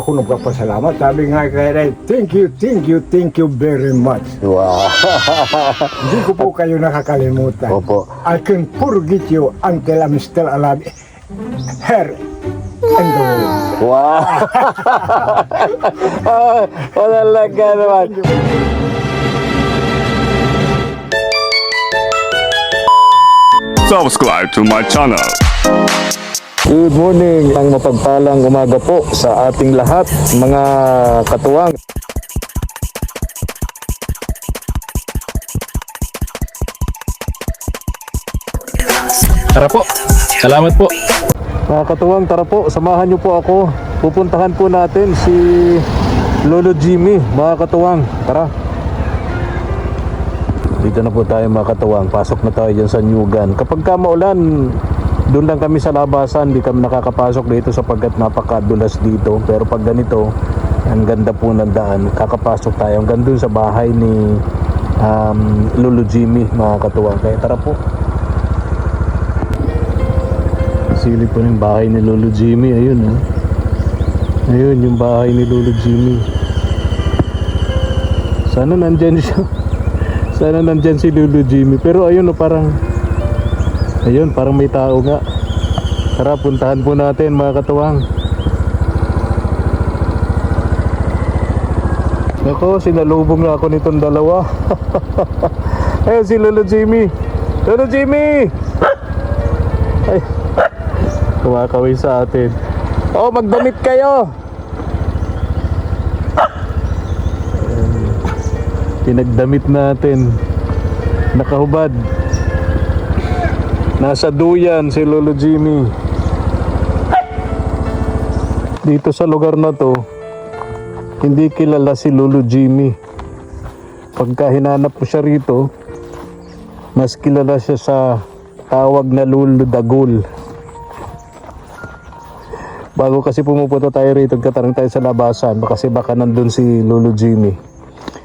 ako nagpapasalamat. Sabi nga kay Ray, thank you very much. Wow. Hindi ko po kayo nakakalimutan. Opo. I can forget you until I'm still alive. Here and the world. Wow. Wala lang ka naman. Subscribe to my channel. Good morning, ang mapagpalang umaga po sa ating lahat, mga katuwang. Tara po. Salamat po. Mga katuwang, tara po, samahan niyo po ako. Pupuntahan po natin si Lolo Jimmy, mga katuwang. Tara. Dito na po tayo, mga katuwang. Pasok na tayo dyan sa Nyugan. Kapag ka maulan, doon lang kami sa labasan. Di kami nakakapasok dito sapagkat napakadulas dito. Pero pag ganito, ang ganda po ng daan, kakapasok tayo hanggang doon sa bahay ni Lolo Jimmy, mga katuwang. Kaya tara po. Silip po ng bahay ni Lolo Jimmy. Ayun, oh. Ayun yung bahay ni Lolo Jimmy. Sana nandyan siya. Sana nandyan si Lolo Jimmy. Pero ayun, oh, parang ayun, parang may tao nga. Tara, puntahan po natin, mga katuwang. Ako, sinalubong na ako nitong dalawa. Ayun si Lolo Jimmy. Lolo Jimmy! Ay, kumakaway sa atin. Oh, magdamit kayo. Pinagdamit natin. Nakahubad. Nasa duyan si Lolo Jimmy. Dito sa lugar na to, hindi kilala si Lolo Jimmy. Pagka hinanap mo siya rito, mas kilala siya sa tawag na Lolo Dagul. Bago kasi pumupunta tayo rito, katarang tayo sa labasan, kasi baka nandun si Lolo Jimmy.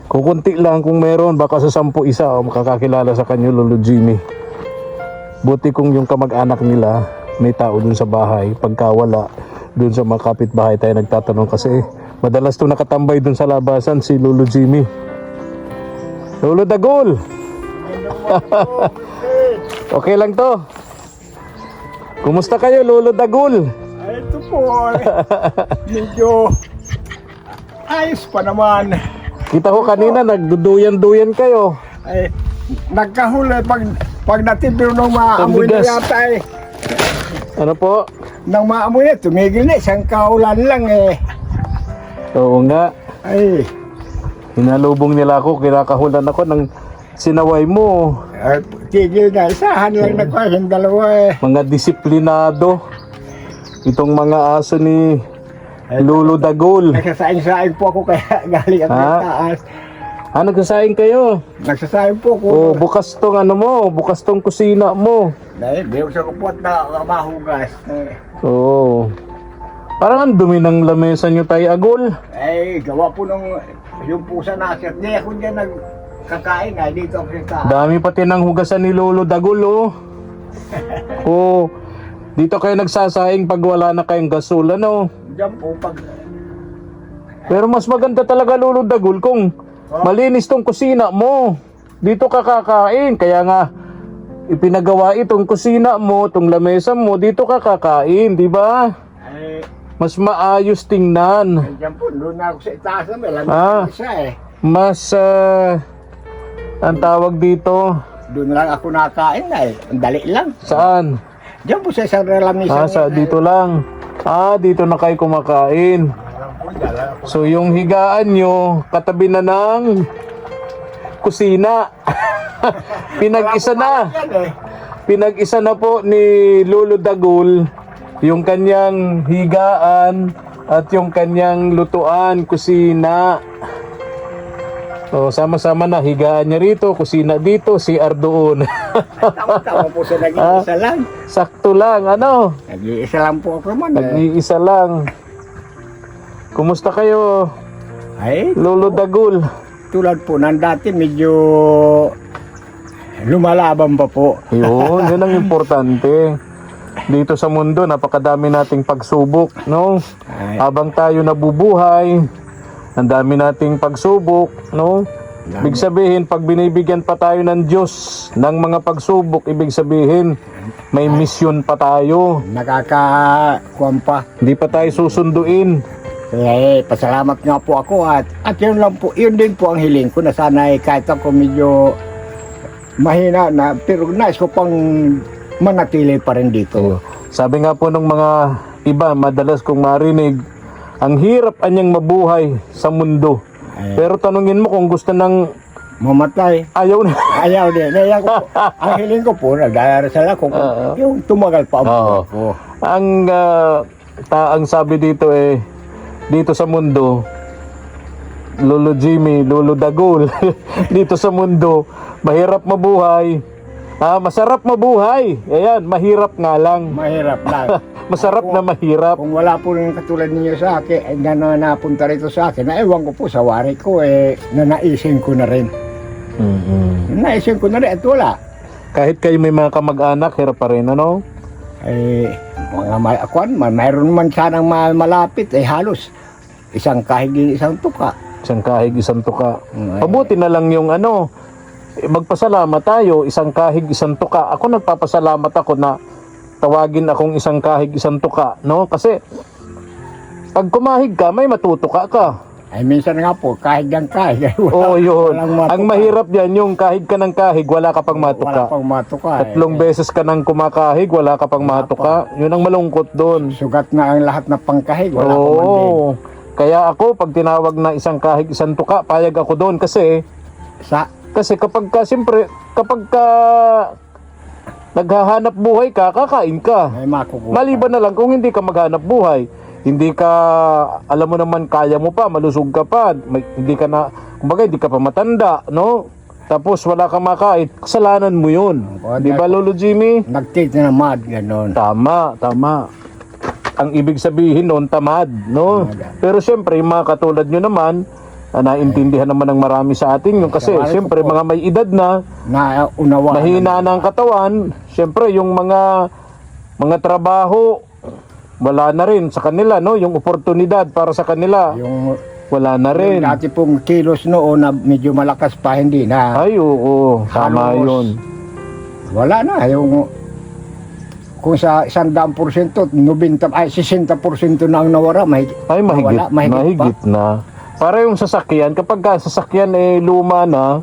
Kung kunti lang, kung meron, baka sa 10 isa o makakakilala sa kanya Lolo Jimmy. Buti kung yung kamag-anak nila may tao dun sa bahay. Pagka wala, dun sa mga kapitbahay tayo nagtatanong kasi madalas to nakatambay dun sa labasan si Lolo Jimmy. Lolo Dagul! Okay lang to. Kumusta kayo, Lolo Dagul? Ay, ito po, medyo ayos pa naman. Kita ko kanina nagduduyan-duyan kayo. Ay, nagkahuli pag natibiro ng maamoy na Pambigas. yata eh. Ano po? Nang maamoy na, tumigil na, isang kaulan lang eh. Oo nga. Ay, Hinalubong nila ako, kinakahulan ako ng sinaway mo. tigil na, isahan lang na ko, yung dalawa eh. Mga disiplinado. Itong mga aso ni Lolo Dagul. Nagsasaing-saing po ako kaya galing ako Ha? sa taas. Nagsasaing kayo. Nagsasaing po ako. Oh, bukas tong ano mo, bukas tong kusina mo. Dahil, di ko sa kupot na mahugas. Oo. Parang ang dumi ng lamesa nyo tayo, Agul. Ay, gawa po nung yung pusa na akyat. Di ako dyan nagkakain ay dito ako sa taas. Dami pati ng hugasan ni Lolo Dagul, oh. Oh, dito kayo nagsasaing pag wala na kayong gasol, ano? Diyan po pag... Pero mas maganda talaga, Lolo Dagul, kung malinis tong kusina mo. Dito ka kakain. Kaya nga, ipinagawa itong kusina mo, itong lamesa mo, dito ka kakain, di ba? Ay, Mas maayos tingnan. diyan po, doon na ako sa itaas na may lamig Ah. isa eh. Mas, ang tawag dito, Doon lang ako nakain na eh. Ang dali lang. saan? Diyan po sa isang lamisa. Dito lang. Dito na kayo kumakain. So, yung higaan nyo, katabi na ng kusina. Pinag-isa na. Pinag-isa na po ni Lolo Dagul yung kanyang higaan at yung kanyang lutuan, kusina. So, sama-sama na, higaan niya rito, kusina dito, CR doon. Tama-tama po sa nag-iisa lang. Sakto lang, ano? Nag-iisa lang po ako man eh. Nag-iisa lang. Kumusta kayo, Ay, Lolo Dagul? tulad po ng dati medyo lumalaban pa po. Yun, yun ang importante. dito sa mundo, napakadami nating pagsubok, no? Ay, Habang tayo nabubuhay, ang dami nating pagsubok, no? Ibig sabihin, pag binibigyan pa tayo ng Diyos ng mga pagsubok, ibig sabihin, may misyon pa tayo. nakakakuwan pa. Hindi pa tayo susunduin. Kaya pasalamat nga po ako at yun lang po, yun din po ang hiling ko na sana kahit ako medyo mahina na pero nais ko pang manatili pa rin dito. Sabi nga po ng mga iba, madalas kong marinig, ang hirap anyang mabuhay sa mundo. Ay, Pero tanungin mo kung gusto ng mamatay. ayaw na. Ayaw din. Ayaw ko po. Ang hiling ko po, nagdarasal ako yung tumagal pa ang Oo. buhay ko. Ang sabi dito dito sa mundo, Lolo Jimmy, Lolo Dagul, dito sa mundo, mahirap mabuhay. Masarap mabuhay. Ayan, mahirap nga lang. Mahirap lang. Masarap na mahirap. Kung wala po rin katulad ninyo sa akin, na napunta rito sa akin, na ewan ko po sa wari ko, nanaisin ko na rin. Naisin ko na rin at wala. Kahit kayo may mga kamag-anak, hirap pa rin, ano? Mga mayroon man sanang malapit, halos isang kahig, isang tuka. Isang kahig, isang tuka. Mm, Mabuti na lang yung magpasalamat tayo, isang kahig, isang tuka. Ako nagpapasalamat ako na tawagin akong isang kahig, isang tuka, no? Kasi pag kumahig ka, may matutuka ka. Minsan nga po, kahig ng kahig. Oo, yun. walang matuka. Ang mahirap yan, yung kahig ka ng kahig, wala ka pang Wala matuka. pang matuka. Tatlong beses ka nang kumakahig, wala ka pang matuka. Yun ang malungkot doon. Sugat na ang lahat na pangkahig, wala pang manding. Oo. Kaya ako, pag tinawag na isang kahig, isang tuka, payag ako doon kasi kapag ka, siyempre, kapag ka naghahanap buhay ka, kakain ka. May makukuha. Maliban na lang kung hindi ka maghanap buhay. Hindi ka, alam mo naman, kaya mo pa, malusog ka pa, hindi ka na, kumbaga, hindi ka pa matanda, no? Tapos wala kang makain, kasalanan mo yun. Di ba, Lolo Jimmy? Nagtitinamad, gano'n. Tama, tama. Ang ibig sabihin noon, tamad, no? Pero siyempre, yung mga katulad nyo naman, naintindihan naman ng marami sa atin yun kasi siyempre mga may edad na, Unawa. mahina na ang katawan, siyempre yung mga trabaho, wala na rin sa kanila, no? Yung oportunidad para sa kanila, Yung wala na rin. dati pong kilos noon na medyo malakas pa, hindi na. Ay, oo, tama Halos yun. Wala na. Yung kung sa 100%, 60% na ang nawara, Ay, mahigit, wala, mahigit na. Para yung sasakyan, kapag sasakyan luma na,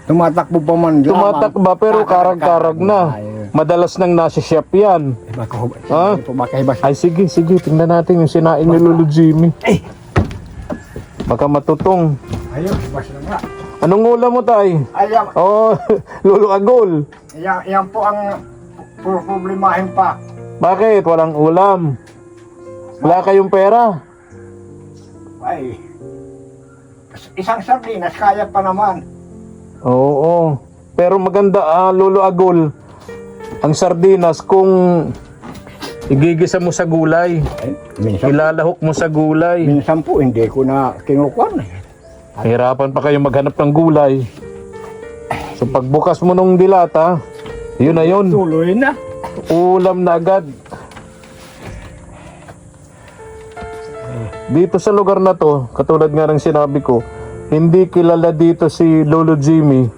tumatakbo pa man. tumatakba pero karag-karag na. Madalas nang nasa shop yan. Ha? Ay, sige, tingnan natin yung sinain ni Lolo Jimmy. Baka matutong. Ayun, bas na nga. Anong ulam mo, tay? Ayan, Oh, Lolo Agol. yan po ang problemahin pa. Bakit? Walang ulam. Wala kayong pera. Ay, isang sardinas, kaya pa naman. Oo. Pero maganda, Lolo Agol. Ang sardinas kung igigisa mo sa gulay, ilalahok mo sa gulay. Minsan po, hindi ko na kinukuha. Hirapan pa kayo maghanap ng gulay. So pagbukas mo nung dilata, yun na yun. Tuloy na. Ulam na agad. Dito sa lugar na to, katulad nga ng sinabi ko, hindi kilala dito si Lolo Jimmy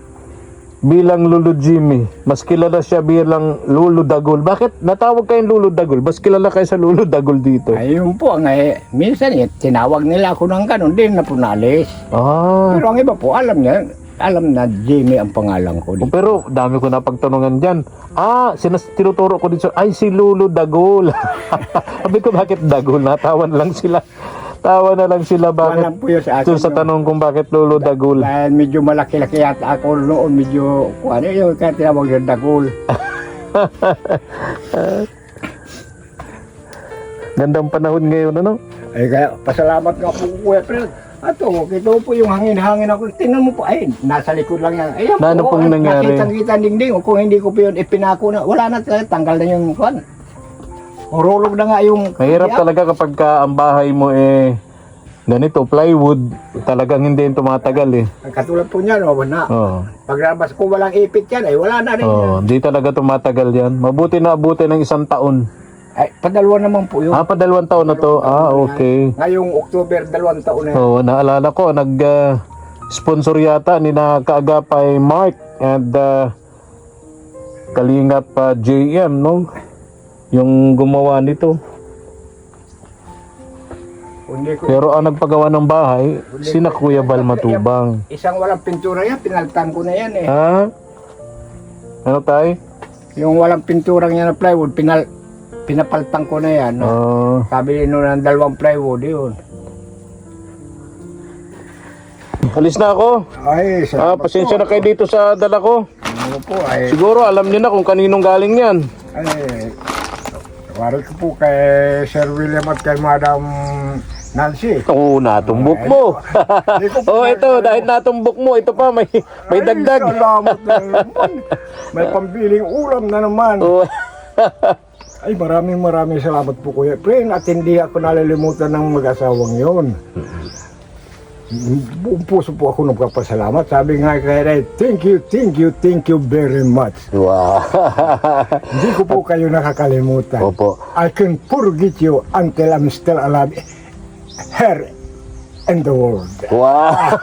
bilang Lolo Jimmy. Mas kilala siya bilang Lolo Dagul. Bakit natawag kayong Lolo Dagul? Mas kilala kayo sa Lolo Dagul dito. Ayun po, minsan tinawag nila ako ng ganun, din na po naalis. Pero ang iba po, alam na Jimmy ang pangalan ko. Pero dami ko napagtanungan dyan. Tinuturo ko dito, ay si Lolo Dagul. Sabi ko, bakit Dagul? Natawan lang sila. Tawa na lang sila, bakit? Alam po yun sa akin. So, sa tanong kung bakit Lolo Dagul. Dahil medyo malaki-laki yata ako noon, medyo, ano yun, kaya tinawag yung Dagul. Gandang panahon ngayon, ano? Ay kaya, pasalamat nga po, Kuya Fred. Ato, ito po yung hangin-hangin ako. Tingnan mo po, ay, nasa likod lang yan. Ayan Na, ano po, pong nangyari? nakitang-kita dingding. O kung hindi ko po yun ipinako na, wala na talaga, tanggal na yung kwan. Urulog na nga yung... Mahirap talaga kapag ang bahay mo ganito, plywood, talagang hindi yung tumatagal eh. Katulad po niyan, na. Oo. Paglabas kung walang ipit yan, ay wala na rin yan. Oh, di talaga tumatagal yan. Mabuti na abuti ng 1 taon. Ay, padalwa naman po yun. Pa 2 taon na to. Okay. Ngayong October, 2 taon na yan. So, naalala ko, sponsor yata ni na kaagapay Mark and Kalingap JM, no? Yung gumawa nito. Hindi ko, Pero ang nagpagawa ng bahay, sina Kuya Bal Matubang. isang walang pintura yan, pinaltan ko na yan eh. Ha? Ano tay? Yung walang pinturang yan na plywood, pinapaltan ko na yan. No? Sabi nyo ng 2 plywood, yun. Alis na ako. Ay, Pasensya na kayo dito sa dala ko. Ano po, ay, Siguro alam niyo na kung kaninong galing yan. wari ko po kay Sir William at kay Madam Nancy. Oo, natumbok mo. Ito, dahil natumbok mo, ito pa, may dagdag. Ay, salamat na naman. May pambiling ulam na naman. Oo. Ay, maraming salamat po Kuya Pren at hindi ako nalilimutan ng mag-asawang yon. Buong puso po ako nagpapasalamat. Sabi nga kay Ray, thank you very much. Wow. Hindi ko po kayo nakakalimutan. Opo. I can forget you until I'm still alive here in the world. Wow.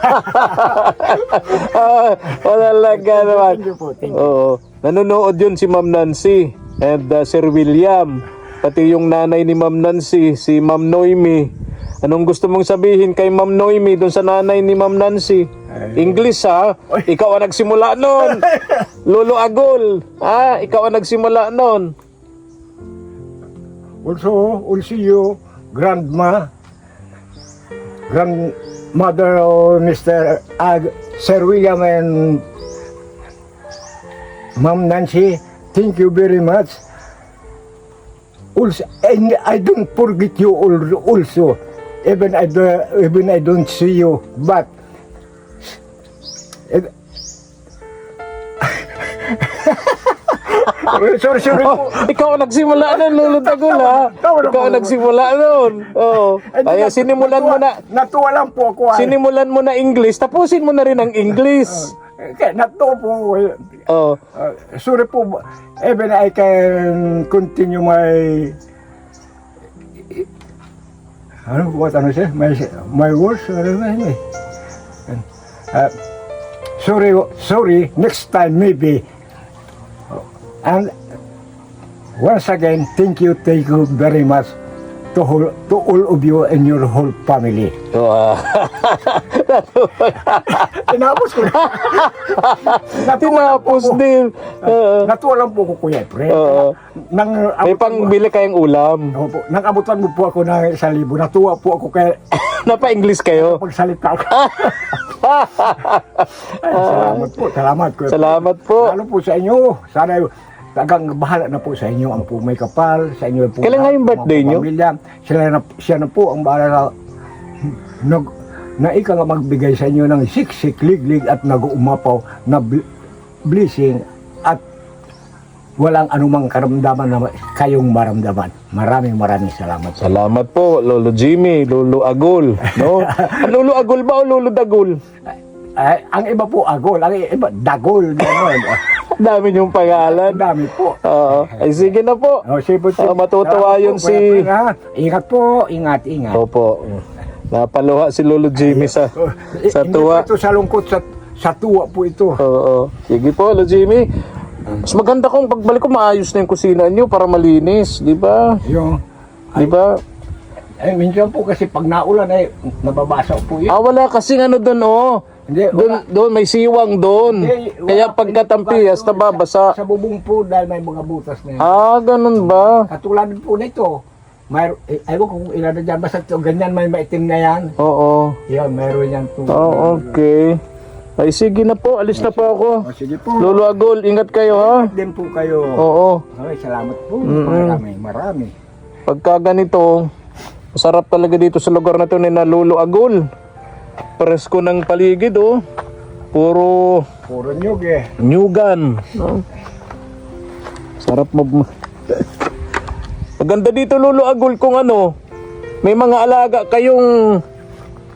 Talaga naman. Thank you po, thank you. Oo. Nanonood yun si Ma'am Nancy and Sir William. Pati yung nanay ni Ma'am Nancy, si Ma'am Noemi. Anong gusto mong sabihin kay Ma'am Noemi doon sa nanay ni Ma'am Nancy? English ha? Ikaw ang nagsimula nun. Lolo Agol. Ikaw ang nagsimula nun. Also you, grandmother of Mr. Sir William and Ma'am Nancy, thank you very much. Also, and I don't forget you also. Even I don't see you, but sorry po. Ikaw ang nagsimula nun, Lolo Tagol ha? Ikaw ang nagsimula nun. Kaya sinimulan mo na, Natuwa lang po ako. sinimulan mo na English, tapusin mo na rin ang English. Kaya natuwa po. Oh. Sorry po. Even I can continue my my words. Sorry. Next time maybe. And once again, thank you very much to all of you and your whole family. Wow. Tinapos ko. Tinapos din. Natuwa lang po ko, Kuya Pre. May pangbili kayong ulam. Opo, nang abutan mo po ako ng 1,000. Natuwa po ako kaya Napa-English kayo? pagsalita ko. Ay, salamat po. Salamat po. Lalo po sa inyo. Sana tagang bahala na po sa inyo ang po may kapal, sa inyo po. Kailan nga yung birthday nyo? Siya na po ang bahala na ika nga magbigay sa inyo ng siksik, liglig at nag-uumapaw na blessing at walang anumang karamdaman na kayong maramdaman. Maraming salamat. Salamat po, Lolo Jimmy, Lolo Agol. No? Lolo Agol ba o Lolo Dagol? Ay, ang iba po agol, ang iba dagol. Dami yung pangalan. Dami po. Ay sige na po. Matutuwa yun si... Ingat po, ingat. Opo. Napaluha si Lolo Jimmy sa tuwa. Ito sa lungkot, sa tuwa po ito. Oo. Sige po, Lolo Jimmy. Mas maganda kung pagbalik ko maayos na yung kusina niyo para malinis, di ba? Yung, Di ba? minsan po kasi pag naulan ay nababasa po yun. Wala kasing ano doon, oh. Hindi, Doon may siwang doon. Kaya pagkatampias, nababasa. Sa bubong po dahil may mga butas na yun. Ganun ba? Katulad po nito. Ayaw kung ilan na dyan, basta ito, ganyan may maitim na yan. Oo. Yan, meron yan po. Okay. Ay, sige na po. Alis na po ako. Sige po. Lolo Agol, ingat kayo ha. Din po kayo. Oo. Okay, salamat po. Marami. Pagka ganito, masarap talaga dito sa lugar na to ni na Lolo Agol. Presko ng paligid, oh. Puro nyug eh. nyugan. No? Sarap Maganda dito, Lolo Agol, kung ano, may mga alaga kayong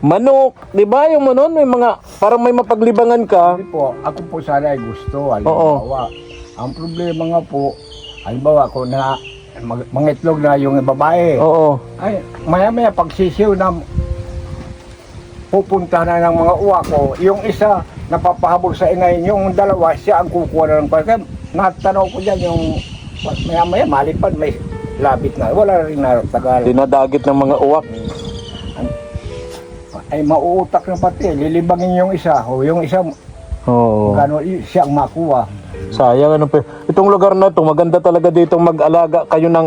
manok, di ba? Yung manon, may mga, parang may mapaglibangan ka. Hindi po, ako po sana ay gusto. Halimbawa, ang problema nga po, halimbawa ko na mga itlog na yung babae. Oo. Ay, maya-maya pagsisiw na pupunta na ng mga uwa ko, yung isa napapahabol sa inay, yung dalawa, siya ang kukuha na ng pagkain. Natanaw ko dyan yung maya-maya, malipad, may labit na. Wala rin na tagal. Dinadagit ng mga uwak. Ay, mauutak na pati. Lilibangin yung isa. O yung isa, Oo. gano'n, siya ang makuha. Sayang ano pa. Itong lugar na to, maganda talaga dito mag-alaga kayo ng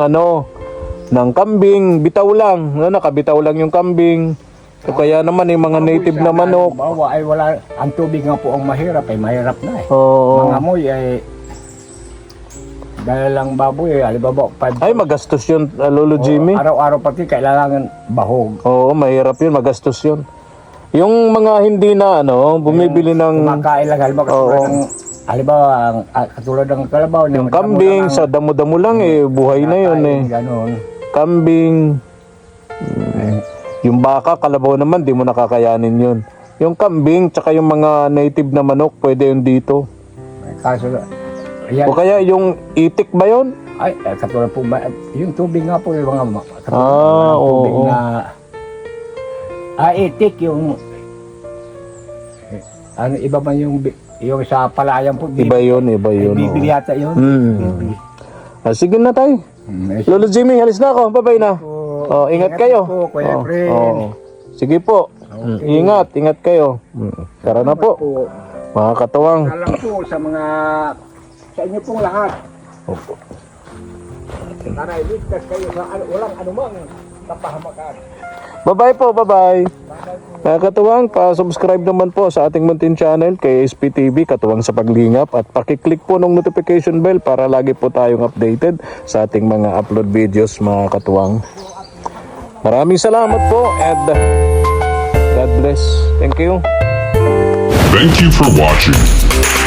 ng kambing, bitaw lang. Nakabitaw lang yung kambing. So kaya naman yung mga native na manok. Bawa ay wala, ang tubig nga po ang mahirap, ay mahirap na eh. Oo. Mga amoy ay, dahil lang baboy, halimbawa, Ay, magastos yun, Lolo Jimmy. araw-araw pati kailangan bahog. Oo, mahirap yun, magastos yun. Yung mga hindi na bumibili ng Kumakain lang, halimbawa, katulad ng, halimbawa, katulad ng kalabaw. yung kambing, sa damo-damo lang buhay na yun Ganon. Kambing. Yung baka, kalabaw naman, di mo nakakayanin yun. Yung kambing, tsaka yung mga native na manok, pwede yun dito. Kaso, yan, O kaya yung itik ba yun? ay, katulad po ba, yung tubig nga po, yung mga Ah, tubig oo. na, itik yung, ano, iba man yung sa palayan po, Iba yun. bibili Oo. yata yun. Hmm. Sige na tayo. Mm, Lolo Jimmy, halis na ako. Bye-bye na. Ingat kayo. po, Kuya Oo, Efren. oo. Sige po. Ingat kayo. Tara na po. Mga katuwang. Alam po sa mga, sa inyo pong lahat. Opo. Sana iligtas kayo sa walang anumang kapahamakan. Bye-bye po, bye-bye. Mga katuwang, pa-subscribe naman po sa ating muntin channel kay SPTV, Katuwang sa Paglingap, at pakiclick po ng notification bell para lagi po tayong updated sa ating mga upload videos, mga katuwang. Maraming salamat po and God bless. Thank you. Thank you for watching.